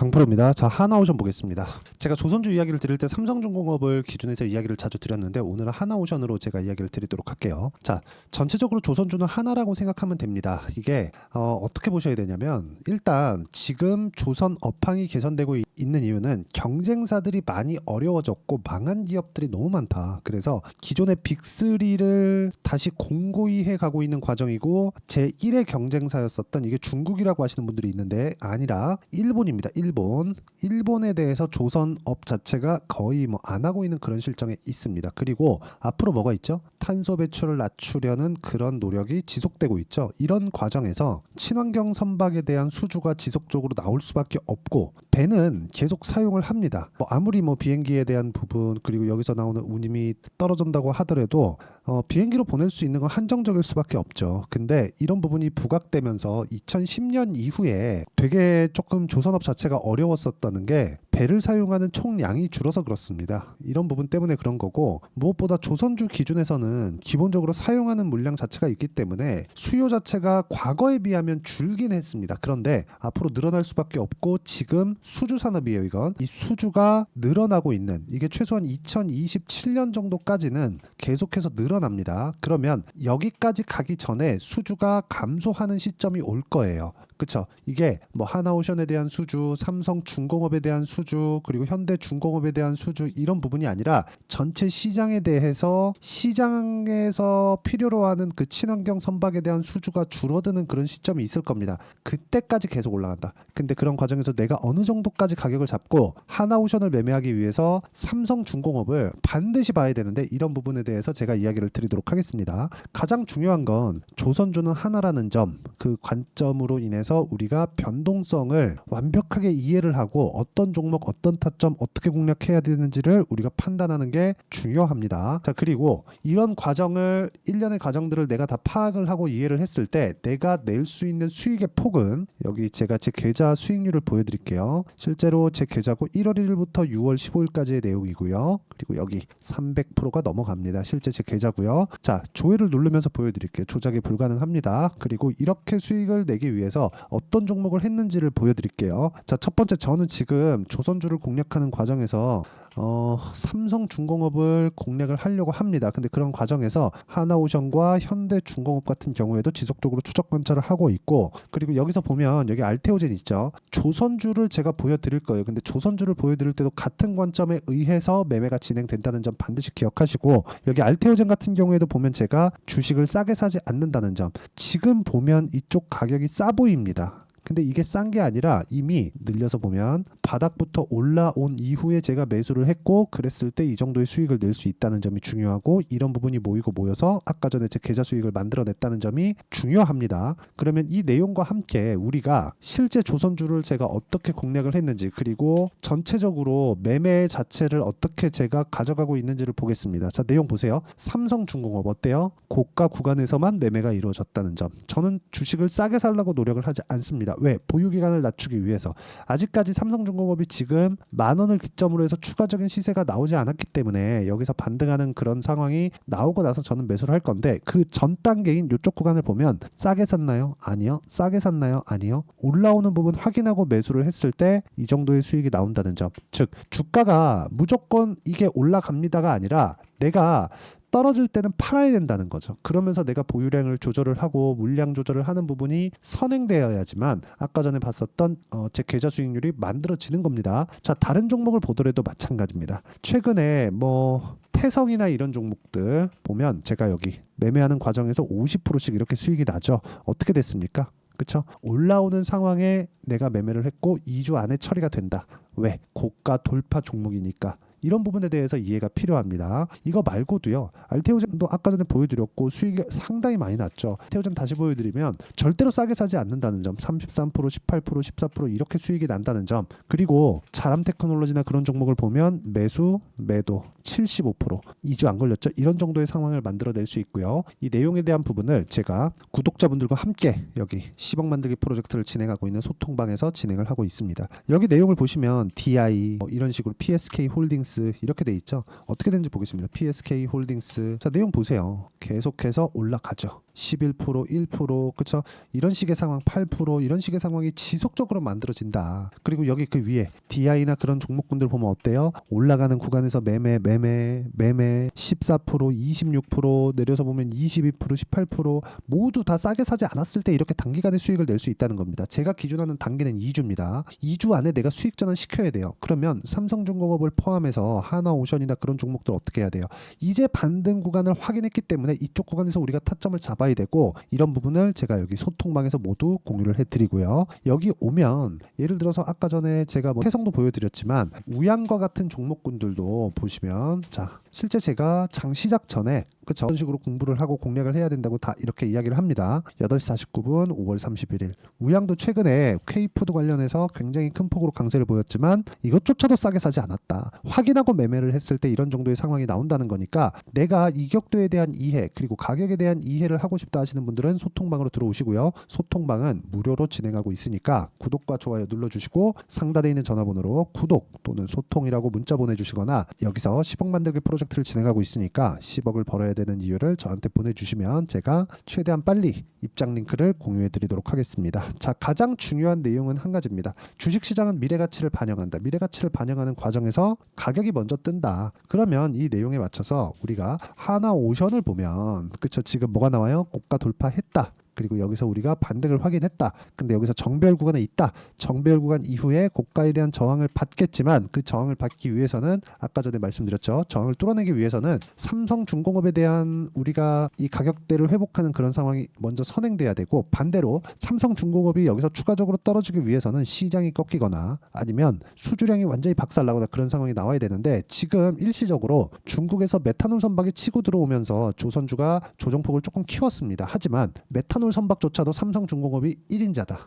강프로입니다. 자, 하나오션 보겠습니다. 제가 조선주 이야기를 드릴 때 삼성중공업을 기준해서 이야기를 자주 드렸는데 오늘은 하나오션으로 제가 이야기를 드리도록 할게요. 자, 전체적으로 조선주는 하나라고 생각하면 됩니다. 이게 어떻게 보셔야 되냐면 일단 지금 조선 업황이 개선되고 있는 이유는 경쟁사들이 많이 어려워졌고 망한 기업들이 너무 많다. 그래서 기존의 빅3를 다시 공고히 해가고 있는 과정이고 제1의 경쟁사였었던 이게 중국이라고 하시는 분들이 있는데 아니라 일본입니다. 일본에 대해서 조선업 자체가 거의 뭐 안 하고 있는 그런 실정에 있습니다. 그리고 앞으로 뭐가 있죠? 탄소 배출을 낮추려는 그런 노력이 지속되고 있죠. 이런 과정에서 친환경 선박에 대한 수주가 지속적으로 나올 수밖에 없고 배는 계속 사용을 합니다. 아무리 비행기에 대한 부분 그리고 여기서 나오는 운임이 떨어진다고 하더라도 비행기로 보낼 수 있는 건 한정적일 수밖에 없죠. 근데 이런 부분이 부각되면서 2010년 이후에 되게 조금 조선업 자체가 어려웠었다는 게 배를 사용하는 총량이 줄어서 그렇습니다. 이런 부분 때문에 그런 거고 무엇보다 조선주 기준에서는 기본적으로 사용하는 물량 자체가 있기 때문에 수요 자체가 과거에 비하면 줄긴 했습니다. 그런데 앞으로 늘어날 수밖에 없고 지금 수주 산업이에요. 이건 이 수주가 늘어나고 있는 이게 최소한 2027년 정도까지는 계속해서 늘어납니다. 그러면 여기까지 가기 전에 수주가 감소하는 시점이 올 거예요. 그쵸? 이게 하나오션에 대한 수주, 삼성중공업에 대한 수주, 그리고 현대중공업에 대한 수주 이런 부분이 아니라 전체 시장에 대해서 시장에서 필요로 하는 그 친환경 선박에 대한 수주가 줄어드는 그런 시점이 있을 겁니다. 그때까지 계속 올라간다. 근데 그런 과정에서 내가 어느 정도까지 가격을 잡고 하나오션을 매매하기 위해서 삼성중공업을 반드시 봐야 되는데 이런 부분에 대해서 제가 이야기를 드리도록 하겠습니다. 가장 중요한 건 조선주는 하나라는 점, 그 관점으로 인해서 우리가 변동성을 완벽하게 이해를 하고 어떤 종목, 어떤 타점 어떻게 공략해야 되는지를 우리가 판단하는 게 중요합니다. 자, 그리고 이런 과정을 일련의 과정들을 내가 다 파악을 하고 이해를 했을 때 내가 낼 수 있는 수익의 폭은 여기 제가 제 계좌 수익률을 보여드릴게요. 실제로 제 계좌고 1월 1일부터 6월 15일까지의 내용이고요. 그리고 여기 300%가 넘어갑니다. 실제 제 계좌고요. 자, 조회를 누르면서 보여드릴게요. 조작이 불가능합니다. 그리고 이렇게 수익을 내기 위해서 어떤 종목을 했는지를 보여드릴게요. 자, 첫 번째 저는 지금 조선주를 공략하는 과정에서 삼성중공업을 공략을 하려고 합니다. 근데 그런 과정에서 하나오션과 현대중공업 같은 경우에도 지속적으로 추적 관찰을 하고 있고 그리고 여기서 보면 여기 알테오젠 있죠. 조선주를 제가 보여드릴 거예요. 근데 조선주를 보여드릴 때도 같은 관점에 의해서 매매가 진행된다는 점 반드시 기억하시고 여기 알테오젠 같은 경우에도 보면 제가 주식을 싸게 사지 않는다는 점 지금 보면 이쪽 가격이 싸 보입니다. 근데 이게 싼 게 아니라 이미 늘려서 보면 바닥부터 올라온 이후에 제가 매수를 했고 그랬을 때 이 정도의 수익을 낼 수 있다는 점이 중요하고 이런 부분이 모여서 아까 전에 제 계좌 수익을 만들어냈다는 점이 중요합니다. 그러면 이 내용과 함께 우리가 실제 조선주를 제가 어떻게 공략을 했는지 그리고 전체적으로 매매 자체를 어떻게 제가 가져가고 있는지를 보겠습니다. 자, 내용 보세요. 삼성중공업 어때요? 고가 구간에서만 매매가 이루어졌다는 점. 저는 주식을 싸게 살려고 노력을 하지 않습니다. 왜? 보유기간을 낮추기 위해서. 아직까지 삼성중공업이 지금 10,000원을 기점으로 해서 추가적인 시세가 나오지 않았기 때문에 여기서 반등하는 그런 상황이 나오고 나서 저는 매수를 할 건데 그 전 단계인 이쪽 구간을 보면 싸게 샀나요? 아니요. 싸게 샀나요? 아니요. 올라오는 부분 확인하고 매수를 했을 때 이 정도의 수익이 나온다는 점. 즉 주가가 무조건 이게 올라갑니다가 아니라 내가 떨어질 때는 팔아야 된다는 거죠. 그러면서 내가 보유량을 조절을 하고 물량 조절을 하는 부분이 선행되어야지만 아까 전에 봤었던 제 계좌 수익률이 만들어지는 겁니다. 자, 다른 종목을 보더라도 마찬가지입니다. 최근에 태성이나 이런 종목들 보면 제가 여기 매매하는 과정에서 50%씩 이렇게 수익이 나죠. 어떻게 됐습니까? 그쵸? 올라오는 상황에 내가 매매를 했고 2주 안에 처리가 된다. 왜? 고가 돌파 종목이니까. 이런 부분에 대해서 이해가 필요합니다. 이거 말고도요. 알테오젠도 아까 전에 보여드렸고 수익이 상당히 많이 났죠. 알테오젠 다시 보여드리면 절대로 싸게 사지 않는다는 점. 33%, 18%, 14% 이렇게 수익이 난다는 점. 그리고 자람테크놀로지나 그런 종목을 보면 매수, 매도 75% 2주 안 걸렸죠. 이런 정도의 상황을 만들어낼 수 있고요. 이 내용에 대한 부분을 제가 구독자분들과 함께 여기 10억 만들기 프로젝트를 진행하고 있는 소통방에서 진행을 하고 있습니다. 여기 내용을 보시면 DI 이런 식으로 PSK 홀딩스 이렇게 돼 있죠. 어떻게 되는지 보겠습니다. PSK 홀딩스. 자, 내용 보세요. 계속해서 올라가죠. 11%, 1%, 그쵸? 이런 식의 상황, 8% 이런 식의 상황이 지속적으로 만들어진다. 그리고 여기 그 위에 DI나 그런 종목군들 보면 어때요? 올라가는 구간에서 매매 14%, 26% 내려서 보면 22%, 18% 모두 다 싸게 사지 않았을 때 이렇게 단기간에 수익을 낼 수 있다는 겁니다. 제가 기준하는 단기는 2주입니다. 2주 안에 내가 수익 전환 시켜야 돼요. 그러면 삼성중공업을 포함해서 하나오션이나 그런 종목들 어떻게 해야 돼요? 이제 반등 구간을 확인했기 때문에 이쪽 구간에서 우리가 타점을 잡아야 되고, 이런 부분을 제가 여기 소통방에서 모두 공유를 해드리고요. 여기 오면 예를 들어서 아까 전에 제가 뭐 태성도 보여드렸지만 우양과 같은 종목군들도 보시면, 자 실제 제가 장 시작 전에 그쵸? 이런 식으로 공부를 하고 공략을 해야 된다고 다 이렇게 이야기를 합니다. 8시 49분 5월 31일 우양도 최근에 K푸드 관련해서 굉장히 큰 폭으로 강세를 보였지만 이것조차도 싸게 사지 않았다. 확인하고 매매를 했을 때 이런 정도의 상황이 나온다는 거니까, 내가 이격도에 대한 이해 그리고 가격에 대한 이해를 하고 싶다 하시는 분들은 소통방으로 들어오시고요. 소통방은 무료로 진행하고 있으니까 구독과 좋아요 눌러주시고 상단에 있는 전화번호로 구독 또는 소통이라고 문자 보내주시거나, 여기서 10억 만들기 프로젝트를 진행하고 있으니까 10억을 벌어야 되는 이유를 저한테 보내주시면 제가 최대한 빨리 입장 링크를 공유해 드리도록 하겠습니다. 자, 가장 중요한 내용은 한 가지입니다. 주식시장은 미래가치를 반영한다. 미래가치를 반영하는 과정에서 가격이 먼저 뜬다. 그러면 이 내용에 맞춰서 우리가 하나오션을 보면 그쵸, 지금 뭐가 나와요? 고가 돌파했다. 그리고 여기서 우리가 반등을 확인했다. 근데 여기서 정배열 구간에 있다. 정배열 구간 이후에 고가에 대한 저항을 받겠지만, 그 저항을 받기 위해서는 아까 전에 말씀드렸죠. 저항을 뚫어내기 위해서는 삼성중공업에 대한 우리가 이 가격대를 회복하는 그런 상황이 먼저 선행돼야 되고, 반대로 삼성중공업이 여기서 추가적으로 떨어지기 위해서는 시장이 꺾이거나 아니면 수주량이 완전히 박살나거나 그런 상황이 나와야 되는데, 지금 일시적으로 중국에서 메탄올 선박이 치고 들어오면서 조선주가 조정폭을 조금 키웠습니다. 하지만 메탄올 선박조차도 삼성중공업이 1인자다.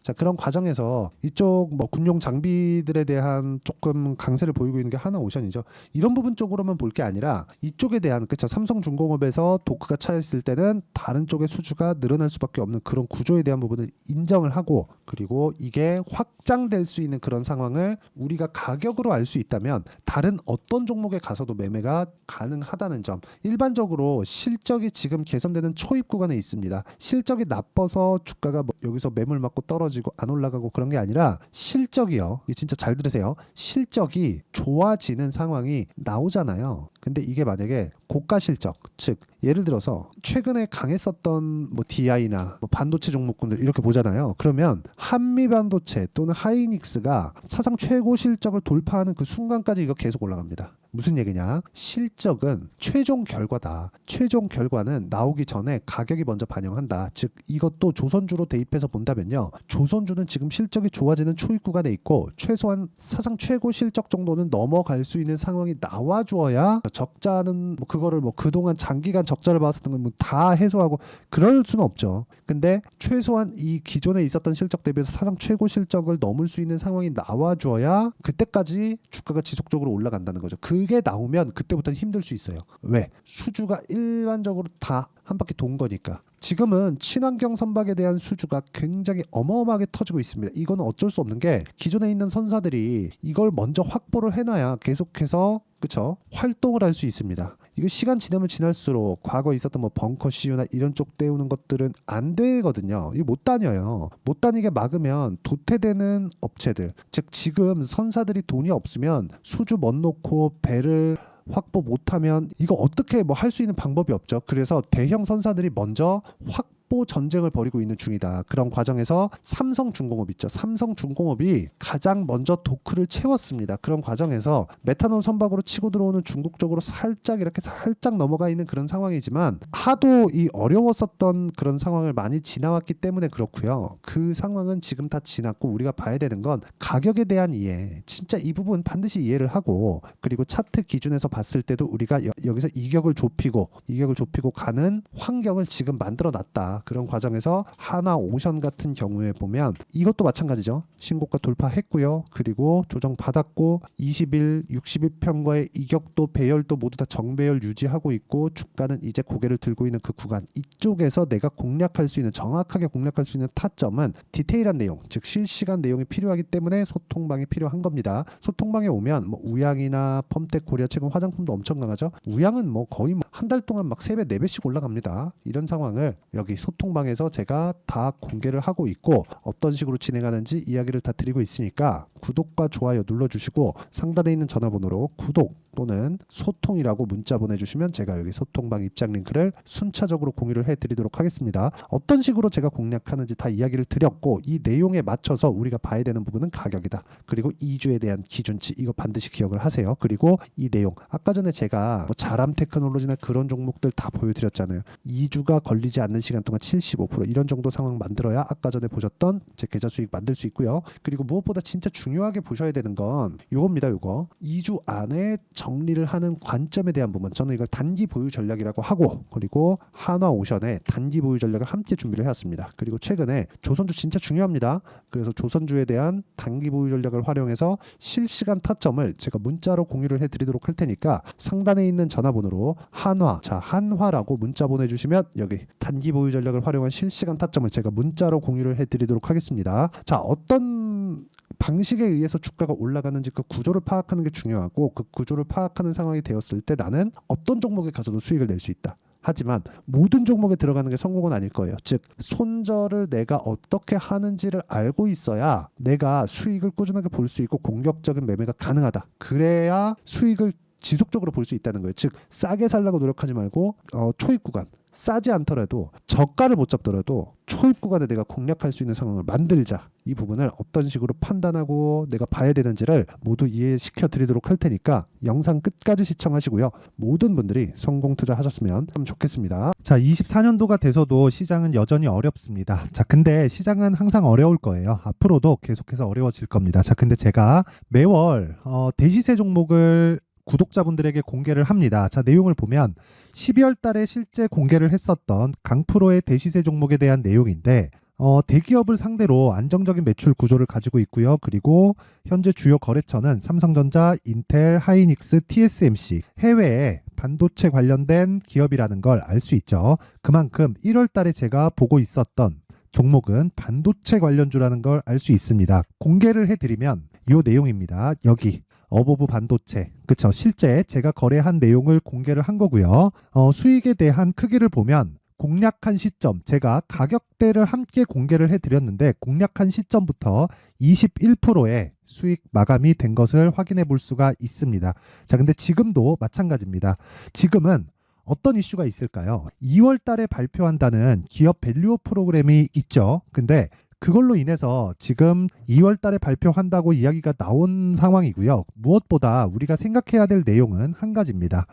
자, 그런 과정에서 이쪽 뭐 군용 장비들에 대한 조금 강세를 보이고 있는 게 하나오션이죠. 이런 부분 쪽으로만 볼 게 아니라 이쪽에 대한 그쵸, 삼성중공업에서 도크가 차 있을 때는 다른 쪽의 수주가 늘어날 수밖에 없는 그런 구조에 대한 부분을 인정을 하고, 그리고 이게 확장될 수 있는 그런 상황을 우리가 가격으로 알 수 있다면 다른 어떤 종목에 가서도 매매가 가능하다는 점. 일반적으로 실적이 지금 개선되는 초입 구간에 있습니다. 실적이 나빠서 주가가 뭐 여기서 매물 맞고 떨어지고 안 올라가고 그런 게 아니라, 실적이요, 이게 진짜 잘 들으세요, 실적이 좋아지는 상황이 나오잖아요. 근데 이게 만약에 고가 실적, 즉 예를 들어서 최근에 강했었던 뭐 DI나 뭐 반도체 종목군들 이렇게 보잖아요. 그러면 한미반도체 또는 하이닉스가 사상 최고 실적을 돌파하는 그 순간까지 이거 계속 올라갑니다. 무슨 얘기냐? 실적은 최종 결과다. 최종 결과는 나오기 전에 가격이 먼저 반영한다. 즉 이것도 조선주로 대입해서 본다면요, 조선주는 지금 실적이 좋아지는 초입 구간에 있고 최소한 사상 최고 실적 정도는 넘어갈 수 있는 상황이 나와주어야, 적자는 뭐 그거를 뭐 그동안 장기간 적자를 봤었던 건 뭐 다 해소하고 그럴 수는 없죠. 근데 최소한 이 기존에 있었던 실적 대비해서 사상 최고 실적을 넘을 수 있는 상황이 나와줘야 그때까지 주가가 지속적으로 올라간다는 거죠. 그게 나오면 그때부터는 힘들 수 있어요. 왜? 수주가 일반적으로 다 한 바퀴 돈 거니까. 지금은 친환경 선박에 대한 수주가 굉장히 어마어마하게 터지고 있습니다. 이거는 어쩔 수 없는 게, 기존에 있는 선사들이 이걸 먼저 확보를 해놔야 계속해서 그쵸, 활동을 할 수 있습니다. 이거 시간 지나면 지날수록 과거에 있었던 뭐 벙커 CU나 이런 쪽 때우는 것들은 안 되거든요. 이거 못 다녀요. 못 다니게 막으면 도태되는 업체들, 즉 지금 선사들이 돈이 없으면 수주 못 놓고 배를 확보 못하면 이거 어떻게 뭐 할 수 있는 방법이 없죠. 그래서 대형 선사들이 먼저 확보 전쟁을 벌이고 있는 중이다. 그런 과정에서 삼성중공업 있죠. 삼성중공업이 가장 먼저 도크를 채웠습니다. 그런 과정에서 메탄올 선박으로 치고 들어오는 중국 쪽으로 살짝 이렇게 살짝 넘어가 있는 그런 상황이지만, 하도 이 어려웠었던 그런 상황을 많이 지나왔기 때문에 그렇고요. 그 상황은 지금 다 지났고, 우리가 봐야 되는 건 가격에 대한 이해. 진짜 이 부분 반드시 이해를 하고, 그리고 차트 기준에서 봤을 때도 우리가 여기서 이격을 좁히고 가는 환경을 지금 만들어 놨다. 합니다. 그런 과정에서 하나오션 같은 경우에 보면 이것도 마찬가지죠. 신고가 돌파했고요. 그리고 조정 받았고 20일, 60일평과의 이격도 배열도 모두 다 정배열 유지하고 있고 주가는 이제 고개를 들고 있는 그 구간, 이쪽에서 내가 공략할 수 있는, 정확하게 공략할 수 있는 타점은 디테일한 내용, 즉 실시간 내용이 필요하기 때문에 소통방이 필요한 겁니다. 소통방에 오면 뭐 우양이나 펌텍 코리아, 최근 화장품도 엄청 강하죠. 우양은 뭐 거의 한 달 동안 막 3배, 4배씩 올라갑니다. 이런 상황을 여기 소통방에서 제가 다 공개를 하고 있고 어떤 식으로 진행하는지 이야기를 다 드리고 있으니까 구독과 좋아요 눌러주시고 상단에 있는 전화번호로 구독 또는 소통이라고 문자 보내주시면 제가 여기 소통방 입장 링크를 순차적으로 공유를 해드리도록 하겠습니다. 어떤 식으로 제가 공략하는지 다 이야기를 드렸고, 이 내용에 맞춰서 우리가 봐야 되는 부분은 가격이다. 그리고 2주에 대한 기준치, 이거 반드시 기억을 하세요. 그리고 이 내용, 아까 전에 제가 뭐 자람 테크놀로지나 그런 종목들 다 보여드렸잖아요. 2주가 걸리지 않는 시간 동안 75% 이런 정도 상황 만들어야 아까 전에 보셨던 제 계좌 수익 만들 수 있고요. 그리고 무엇보다 진짜 중요하게 보셔야 되는 건 요겁니다. 요거 2주 안에 정리를 하는 관점에 대한 부분, 저는 이걸 단기 보유 전략이라고 하고, 그리고 하나오션의 단기 보유 전략을 함께 준비를 해왔습니다. 그리고 최근에 조선주 진짜 중요합니다. 그래서 조선주에 대한 단기 보유 전략을 활용해서 실시간 타점을 제가 문자로 공유를 해드리도록 할 테니까 상단에 있는 전화번호로 한화라고 문자 보내주시면 여기 단기 보유 전략을 활용한 실시간 타점을 제가 문자로 공유를 해드리도록 하겠습니다. 자, 어떤 방식에 의해서 주가가 올라가는지 그 구조를 파악하는 게 중요하고, 그 구조를 파악하는 상황이 되었을 때 나는 어떤 종목에 가서도 수익을 낼 수 있다. 하지만 모든 종목에 들어가는 게 성공은 아닐 거예요. 즉 손절을 내가 어떻게 하는지를 알고 있어야 내가 수익을 꾸준하게 볼 수 있고 공격적인 매매가 가능하다. 그래야 수익을 지속적으로 볼 수 있다는 거예요. 즉 싸게 살려고 노력하지 말고 초입 구간, 싸지 않더라도 저가를 못 잡더라도 초입 구간에 내가 공략할 수 있는 상황을 만들자. 이 부분을 어떤 식으로 판단하고 내가 봐야 되는지를 모두 이해시켜 드리도록 할 테니까 영상 끝까지 시청하시고요. 모든 분들이 성공 투자하셨으면 참 좋겠습니다. 자, 24년도가 돼서도 시장은 여전히 어렵습니다. 자, 근데 시장은 항상 어려울 거예요. 앞으로도 계속해서 어려워질 겁니다. 자, 근데 제가 매월 대시세 종목을 구독자분들에게 공개를 합니다. 자, 내용을 보면 12월 달에 실제 공개를 했었던 강프로의 대시세 종목에 대한 내용인데, 대기업을 상대로 안정적인 매출 구조를 가지고 있고요. 그리고 현재 주요 거래처는 삼성전자, 인텔, 하이닉스, TSMC, 해외에 반도체 관련된 기업이라는 걸 알 수 있죠. 그만큼 1월 달에 제가 보고 있었던 종목은 반도체 관련주라는 걸 알 수 있습니다. 공개를 해드리면 이 내용입니다. 여기 어보브 반도체, 그쵸? 실제 제가 거래한 내용을 공개를 한 거고요. 수익에 대한 크기를 보면 공략한 시점, 제가 가격대를 함께 공개를 해드렸는데 공략한 시점부터 21%의 수익 마감이 된 것을 확인해 볼 수가 있습니다. 자, 근데 지금도 마찬가지입니다. 지금은 어떤 이슈가 있을까요? 2월 달에 발표한다는 기업 밸류업 프로그램이 있죠. 근데 그걸로 인해서 지금 2월 달에 발표한다고 이야기가 나온 상황이고요. 무엇보다 우리가 생각해야 될 내용은 한 가지입니다.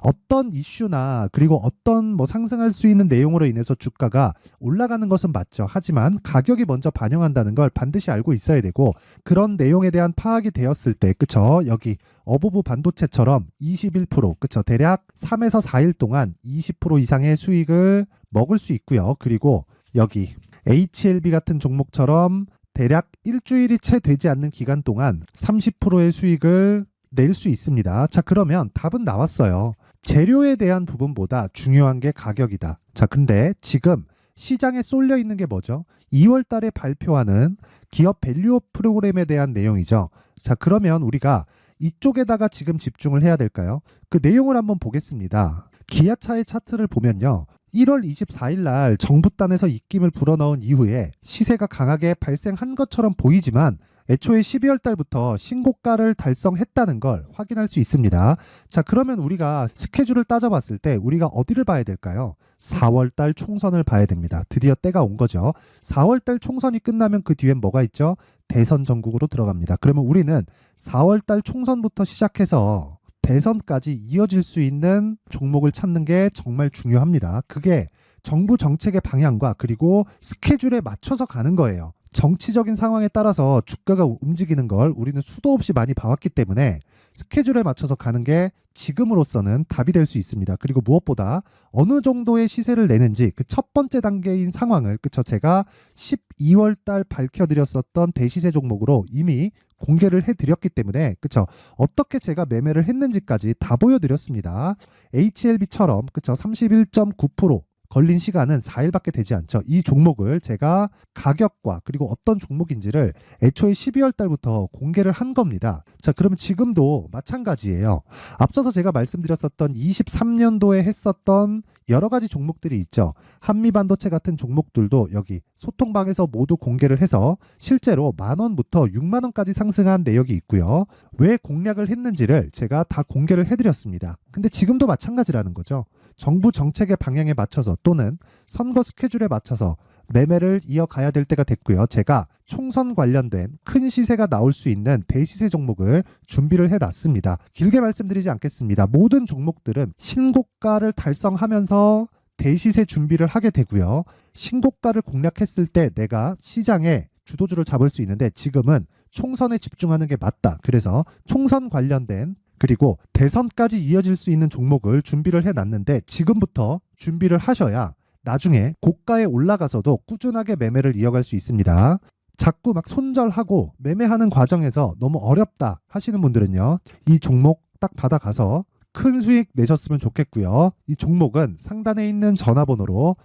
어떤 이슈나 그리고 어떤 상승할 수 있는 내용으로 인해서 주가가 올라가는 것은 맞죠. 하지만 가격이 먼저 반영한다는 걸 반드시 알고 있어야 되고, 그런 내용에 대한 파악이 되었을 때, 그쵸? 여기 어보브 반도체처럼 21%, 그쵸? 대략 3에서 4일 동안 20% 이상의 수익을 먹을 수 있고요. 그리고 여기 HLB 같은 종목처럼 대략 일주일이 채 되지 않는 기간 동안 30%의 수익을 낼 수 있습니다. 자, 그러면 답은 나왔어요. 재료에 대한 부분보다 중요한 게 가격이다. 자, 근데 지금 시장에 쏠려 있는 게 뭐죠? 2월 달에 발표하는 기업 밸류업 프로그램에 대한 내용이죠. 자, 그러면 우리가 이쪽에다가 지금 집중을 해야 될까요? 그 내용을 한번 보겠습니다. 기아차의 차트를 보면요. 1월 24일 날 정부단에서 입김을 불어넣은 이후에 시세가 강하게 발생한 것처럼 보이지만 애초에 12월 달부터 신고가를 달성했다는 걸 확인할 수 있습니다. 자, 그러면 우리가 스케줄을 따져봤을 때 우리가 어디를 봐야 될까요? 4월 달 총선을 봐야 됩니다. 드디어 때가 온 거죠. 4월 달 총선이 끝나면 그 뒤엔 뭐가 있죠? 대선 전국으로 들어갑니다. 그러면 우리는 4월 달 총선부터 시작해서 대선까지 이어질 수 있는 종목을 찾는 게 정말 중요합니다. 그게 정부 정책의 방향과 그리고 스케줄에 맞춰서 가는 거예요. 정치적인 상황에 따라서 주가가 움직이는 걸 우리는 수도 없이 많이 봐왔기 때문에 스케줄에 맞춰서 가는 게 지금으로서는 답이 될 수 있습니다. 그리고 무엇보다 어느 정도의 시세를 내는지 그 첫 번째 단계인 상황을 그쵸 제가 12월 달 밝혀드렸었던 대시세 종목으로 이미 공개를 해드렸기 때문에 그쵸 어떻게 제가 매매를 했는지까지 다 보여드렸습니다. HLB처럼 그쵸 31.9% 걸린 시간은 4일밖에 되지 않죠. 이 종목을 제가 가격과 그리고 어떤 종목인지를 애초에 12월 달부터 공개를 한 겁니다. 자, 그러면 지금도 마찬가지예요. 앞서서 제가 말씀드렸었던 23년도에 했었던 여러 가지 종목들이 있죠. 한미반도체 같은 종목들도 여기 소통방에서 모두 공개를 해서 실제로 10,000원부터 60,000원까지 상승한 내역이 있고요. 왜 공략을 했는지를 제가 다 공개를 해드렸습니다. 근데 지금도 마찬가지라는 거죠. 정부 정책의 방향에 맞춰서 또는 선거 스케줄에 맞춰서 매매를 이어가야 될 때가 됐고요. 제가 총선 관련된 큰 시세가 나올 수 있는 대시세 종목을 준비를 해놨습니다. 길게 말씀드리지 않겠습니다. 모든 종목들은 신고가를 달성하면서 대시세 준비를 하게 되고요. 신고가를 공략했을 때 내가 시장에 주도주를 잡을 수 있는데 지금은 총선에 집중하는 게 맞다. 그래서 총선 관련된 그리고 대선까지 이어질 수 있는 종목을 준비를 해놨는데 지금부터 준비를 하셔야 나중에 고가에 올라가서도 꾸준하게 매매를 이어갈 수 있습니다. 자꾸 막 손절하고 매매하는 과정에서 너무 어렵다 하시는 분들은요. 이 종목 딱 받아가서 큰 수익 내셨으면 좋겠고요. 이 종목은 상단에 있는 전화번호로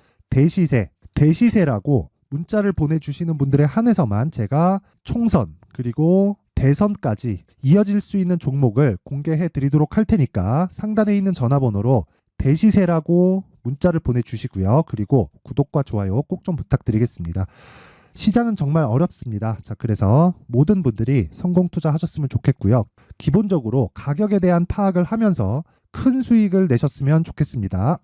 대시세라고 문자를 보내주시는 분들에 한해서만 제가 총선 그리고 대선까지 이어질 수 있는 종목을 공개해 드리도록 할 테니까 상단에 있는 전화번호로 대시세라고 문자를 보내주시고요. 그리고 구독과 좋아요 꼭 좀 부탁드리겠습니다. 시장은 정말 어렵습니다. 자, 그래서 모든 분들이 성공 투자하셨으면 좋겠고요. 기본적으로 가격에 대한 파악을 하면서 큰 수익을 내셨으면 좋겠습니다.